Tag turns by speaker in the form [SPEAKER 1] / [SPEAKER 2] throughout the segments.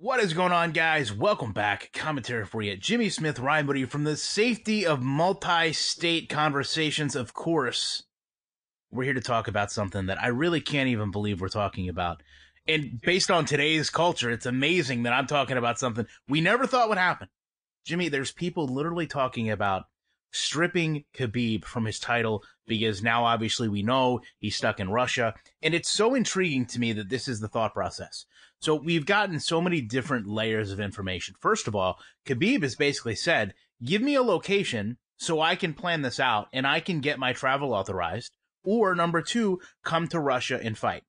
[SPEAKER 1] What is going on, guys? Welcome back. Commentary for you. Jimmy Smith, Ryan Moody from the safety of multi-state conversations. Of course, we're here to talk about something that I really can't even believe we're talking about. And based on today's culture, it's amazing that I'm talking about something we never thought would happen. Jimmy, there's people literally talking about stripping Khabib from his title because now obviously we know he's stuck in Russia. And it's so intriguing to me that this is the thought process. So we've gotten so many different layers of information. First of all, Khabib has basically said, give me a location so I can plan this out and I can get my travel authorized. Or number two, come to Russia and fight.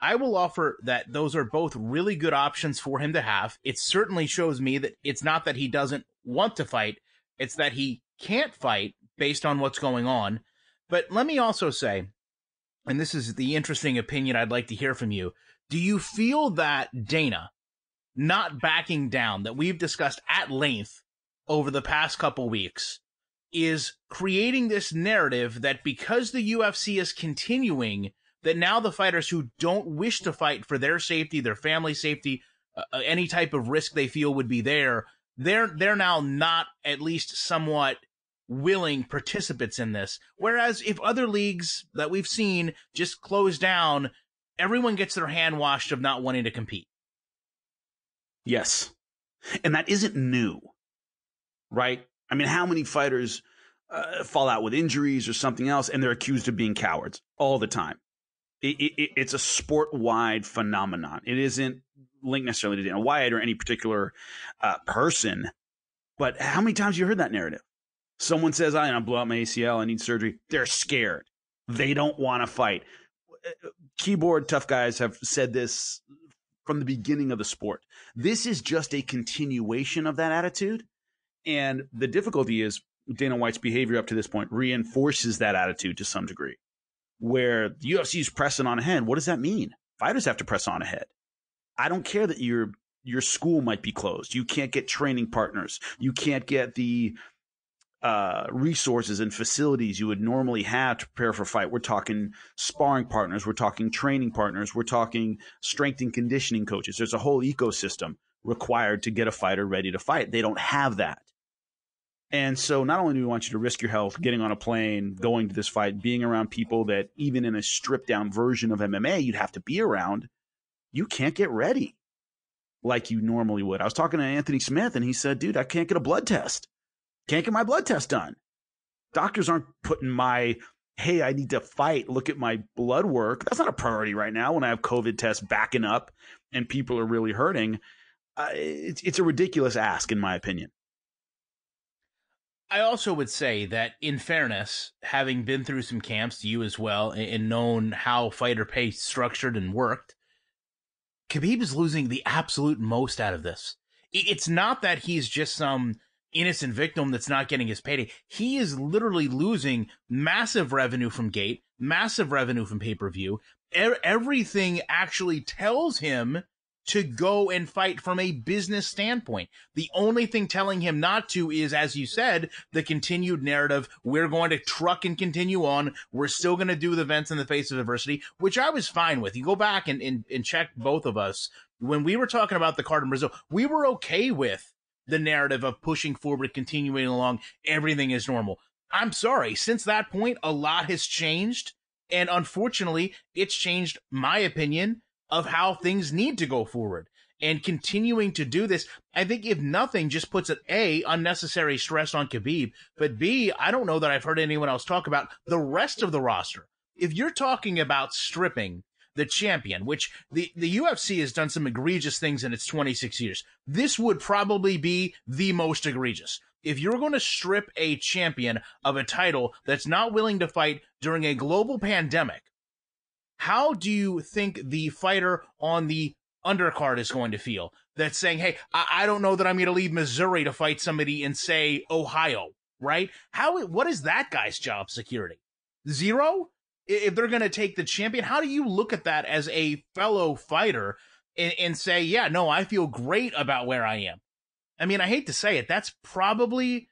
[SPEAKER 1] I will offer that those are both really good options for him to have. It certainly shows me that it's not that he doesn't want to fight. It's that he can't fight based on what's going on. But let me also say, and this is the interesting opinion I'd like to hear from you, do you feel that Dana not backing down, that we've discussed at length over the past couple weeks, is creating this narrative that because the UFC is continuing, that now the fighters who don't wish to fight for their safety, their family safety, any type of risk they feel would be there, they're now not at least somewhat willing participants in this. Whereas if other leagues that we've seen just close down, everyone gets their hand washed of not wanting to compete.
[SPEAKER 2] Yes. And that isn't new, right? I mean, how many fighters fall out with injuries or something else and they're accused of being cowards all the time? It's a sport-wide phenomenon. It isn't linked necessarily to Dana White or any particular person. But how many times have you heard that narrative? Someone says, I blew out my ACL, I need surgery. They're scared. They don't want to fight. Keyboard tough guys have said this from the beginning of the sport. This is just a continuation of that attitude. And the difficulty is Dana White's behavior up to this point reinforces that attitude to some degree. Where the UFC is pressing on ahead. What does that mean? Fighters have to press on ahead. I don't care that your school might be closed. You can't get training partners. You can't get the resources and facilities you would normally have to prepare for a fight. We're talking sparring partners. We're talking training partners. We're talking strength and conditioning coaches. There's a whole ecosystem required to get a fighter ready to fight. They don't have that. And so not only do we want you to risk your health getting on a plane, going to this fight, being around people that even in a stripped down version of MMA you'd have to be around, you can't get ready like you normally would. I was talking to Anthony Smith and he said, dude, I can't get a blood test. Can't get my blood test done. Doctors aren't putting hey, I need to fight, look at my blood work. That's not a priority right now when I have COVID tests backing up and people are really hurting. It's a ridiculous ask, in my opinion.
[SPEAKER 1] I also would say that, in fairness, having been through some camps, you as well, and known how fighter pay structured and worked, Khabib is losing the absolute most out of this. It's not that he's just some innocent victim that's not getting his payday. He is literally losing massive revenue from gate, massive revenue from pay-per-view. Everything actually tells him to go and fight from a business standpoint. The only thing telling him not to is, as you said, the continued narrative. We're going to truck and continue on. We're still going to do the events in the face of adversity, which I was fine with. You go back and check both of us. When we were talking about the card in Brazil, we were okay with the narrative of pushing forward, continuing along. Everything is normal. I'm sorry. Since that point, a lot has changed. And unfortunately, it's changed my opinion of how things need to go forward. And continuing to do this, I think, if nothing, just puts an A, unnecessary stress on Khabib, but B, I don't know that I've heard anyone else talk about the rest of the roster. If you're talking about stripping the champion, which the UFC has done some egregious things in its 26 years, this would probably be the most egregious. If you're going to strip a champion of a title that's not willing to fight during a global pandemic, how do you think the fighter on the undercard is going to feel? That's saying, hey, I don't know that I'm going to leave Missouri to fight somebody in, say, Ohio, right? What is that guy's job security? Zero? If they're going to take the champion, how do you look at that as a fellow fighter and say, yeah, no, I feel great about where I am? I mean, I hate to say it, that's probably,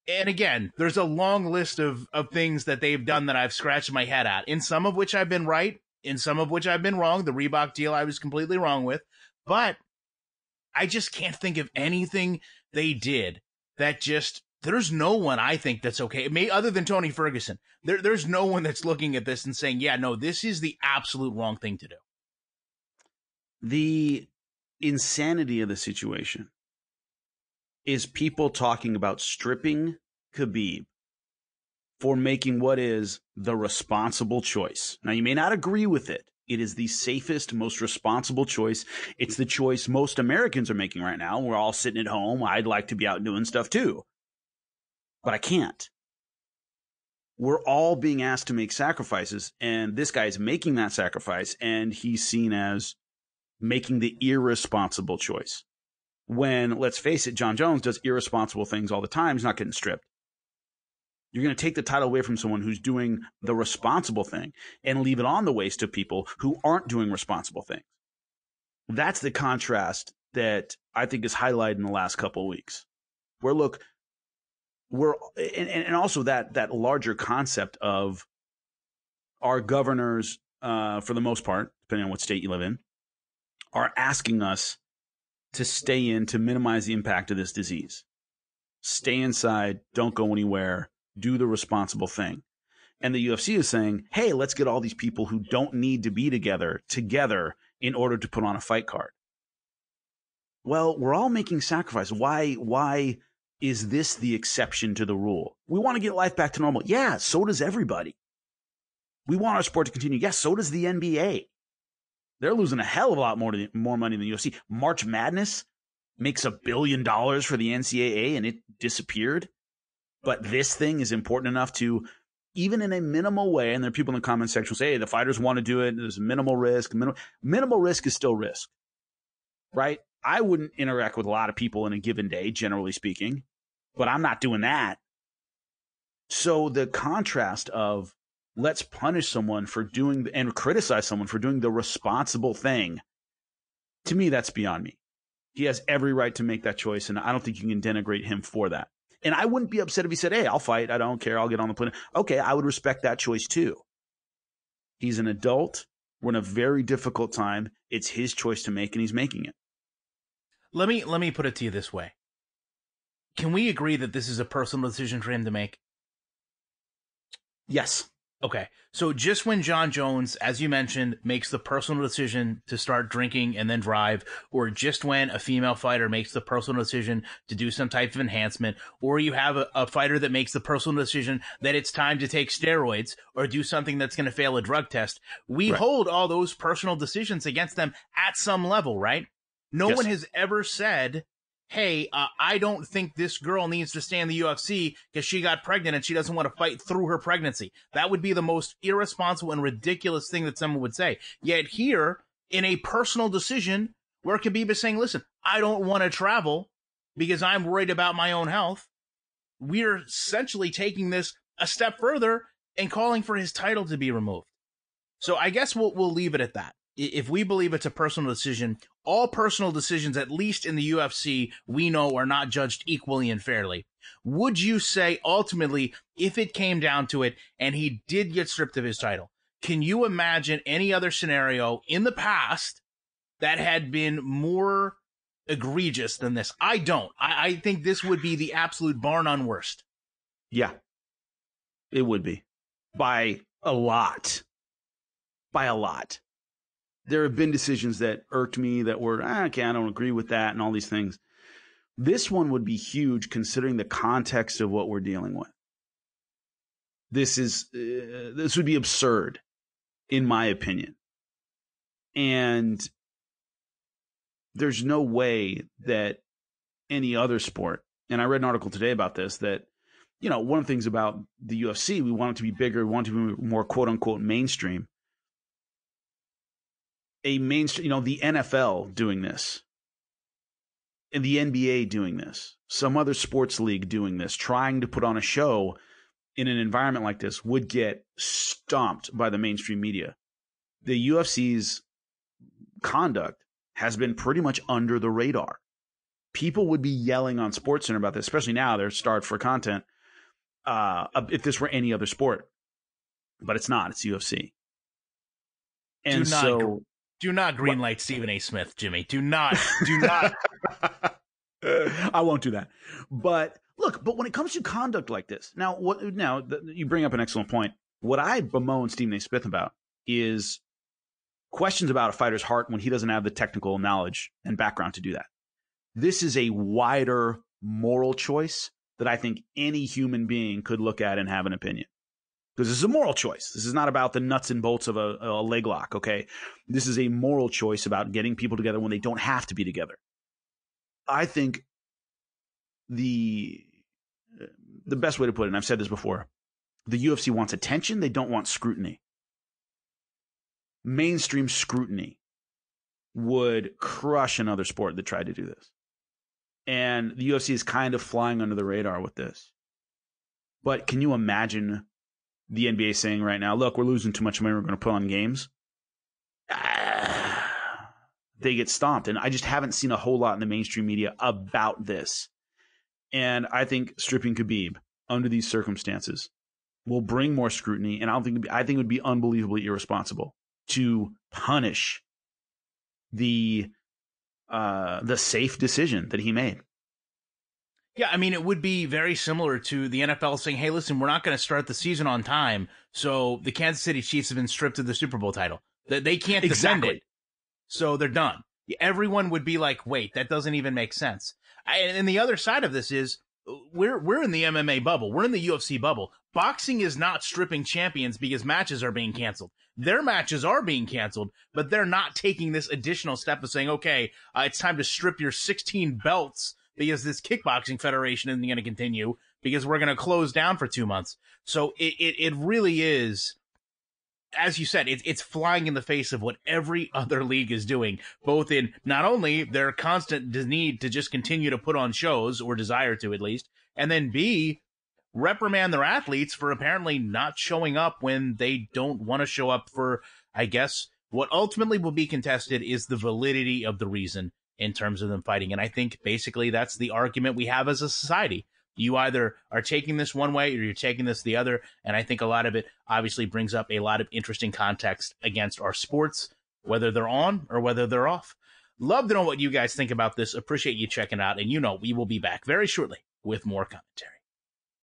[SPEAKER 1] and again, there's a long list of things that they've done that I've scratched my head at, in some of which I've been right, in some of which I've been wrong. The Reebok deal I was completely wrong with. But I just can't think of anything they did that just, there's no one I think that's okay. Other than Tony Ferguson, there's no one that's looking at this and saying, yeah, no, this is the absolute wrong thing to do.
[SPEAKER 2] The insanity of the situation is people talking about stripping Khabib for making what is the responsible choice. Now, you may not agree with it. It is the safest, most responsible choice. It's the choice most Americans are making right now. We're all sitting at home. I'd like to be out doing stuff too, but I can't. We're all being asked to make sacrifices, and this guy is making that sacrifice, and he's seen as making the irresponsible choice. When, let's face it, John Jones does irresponsible things all the time. He's not getting stripped. You're going to take the title away from someone who's doing the responsible thing and leave it on the waist of people who aren't doing responsible things. That's the contrast that I think is highlighted in the last couple of weeks. Where, look, and also that larger concept of our governors, for the most part, depending on what state you live in, are asking us to stay in to minimize the impact of this disease. Stay inside, don't go anywhere, do the responsible thing. And the UFC is saying, hey, let's get all these people who don't need to be together in order to put on a fight card. Well, we're all making sacrifice. Why is this the exception to the rule? We want to get life back to normal. Yeah, so does everybody. We want our sport to continue. Yes, so does the NBA. They're losing a hell of a lot more money than the UFC. March Madness makes $1 billion for the NCAA, and it disappeared. But this thing is important enough to, even in a minimal way, and there are people in the comment section who say, hey, the fighters want to do it, there's minimal risk. Minimal risk is still risk, right? I wouldn't interact with a lot of people in a given day, generally speaking, but I'm not doing that. So the contrast of let's punish someone for doing and criticize someone for doing the responsible thing, to me, that's beyond me. He has every right to make that choice, and I don't think you can denigrate him for that. And I wouldn't be upset if he said, hey, I'll fight. I don't care. I'll get on the plane. Okay, I would respect that choice too. He's an adult. We're in a very difficult time. It's his choice to make, and he's making it.
[SPEAKER 1] Let me put it to you this way. Can we agree that this is a personal decision for him to make?
[SPEAKER 2] Yes.
[SPEAKER 1] Okay, so just when John Jones, as you mentioned, makes the personal decision to start drinking and then drive, or just when a female fighter makes the personal decision to do some type of enhancement, or you have a fighter that makes the personal decision that it's time to take steroids or do something that's going to fail a drug test, we hold all those personal decisions against them at some level, right? No one has ever said, hey, I don't think this girl needs to stay in the UFC because she got pregnant and she doesn't want to fight through her pregnancy. That would be the most irresponsible and ridiculous thing that someone would say. Yet here, in a personal decision where Khabib is saying, listen, I don't want to travel because I'm worried about my own health, we're essentially taking this a step further and calling for his title to be removed. So I guess we'll leave it at that. If we believe it's a personal decision, all personal decisions, at least in the UFC, we know are not judged equally and fairly. Would you say, ultimately, if it came down to it and he did get stripped of his title, can you imagine any other scenario in the past that had been more egregious than this? I don't. I think this would be the absolute bar none worst.
[SPEAKER 2] Yeah, it would be. By a lot. By a lot. There have been decisions that irked me that were, okay, I don't agree with that and all these things. This one would be huge considering the context of what we're dealing with. This would be absurd, in my opinion. And there's no way that any other sport, and I read an article today about this, that, you know, one of the things about the UFC, we want it to be bigger, we want it to be more quote unquote mainstream. A mainstream, you know, the NFL doing this, and the NBA doing this, some other sports league doing this, trying to put on a show in an environment like this would get stomped by the mainstream media. The UFC's conduct has been pretty much under the radar. People would be yelling on SportsCenter about this, especially now they're starved for content, if this were any other sport. But it's not. It's UFC. And
[SPEAKER 1] Do not greenlight Stephen A. Smith, Jimmy. Do not. Do not.
[SPEAKER 2] I won't do that. But look, when it comes to conduct like this, you bring up an excellent point. What I bemoan Stephen A. Smith about is questions about a fighter's heart when he doesn't have the technical knowledge and background to do that. This is a wider moral choice that I think any human being could look at and have an opinion. Because this is a moral choice. This is not about the nuts and bolts of a leg lock, okay? This is a moral choice about getting people together when they don't have to be together. I think the best way to put it, and I've said this before, the UFC wants attention. They don't want scrutiny. Mainstream scrutiny would crush another sport that tried to do this. And the UFC is kind of flying under the radar with this. But can you imagine the NBA saying right now, look, we're losing too much money, we're going to put on games? They get stomped. And I just haven't seen a whole lot in the mainstream media about this. And I think stripping Khabib under these circumstances will bring more scrutiny. And I think it would be unbelievably irresponsible to punish the safe decision that he made.
[SPEAKER 1] Yeah, I mean, it would be very similar to the NFL saying, hey, listen, we're not going to start the season on time, so the Kansas City Chiefs have been stripped of the Super Bowl title. They can't defend it, so they're done. Everyone would be like, wait, that doesn't even make sense. And the other side of this is, we're in the MMA bubble. We're in the UFC bubble. Boxing is not stripping champions because matches are being canceled. Their matches are being canceled, but they're not taking this additional step of saying, okay, it's time to strip your 16 belts because this kickboxing federation isn't going to continue because we're going to close down for 2 months. So it really is, as you said, it's flying in the face of what every other league is doing, both in not only their constant need to just continue to put on shows, or desire to at least, and then B, reprimand their athletes for apparently not showing up when they don't want to show up for, I guess, what ultimately will be contested is the validity of the reason in terms of them fighting. And I think basically that's the argument we have as a society. You either are taking this one way or you're taking this the other. And I think a lot of it obviously brings up a lot of interesting context against our sports, whether they're on or whether they're off. Love to know what you guys think about this. Appreciate you checking out. And we will be back very shortly with more commentary.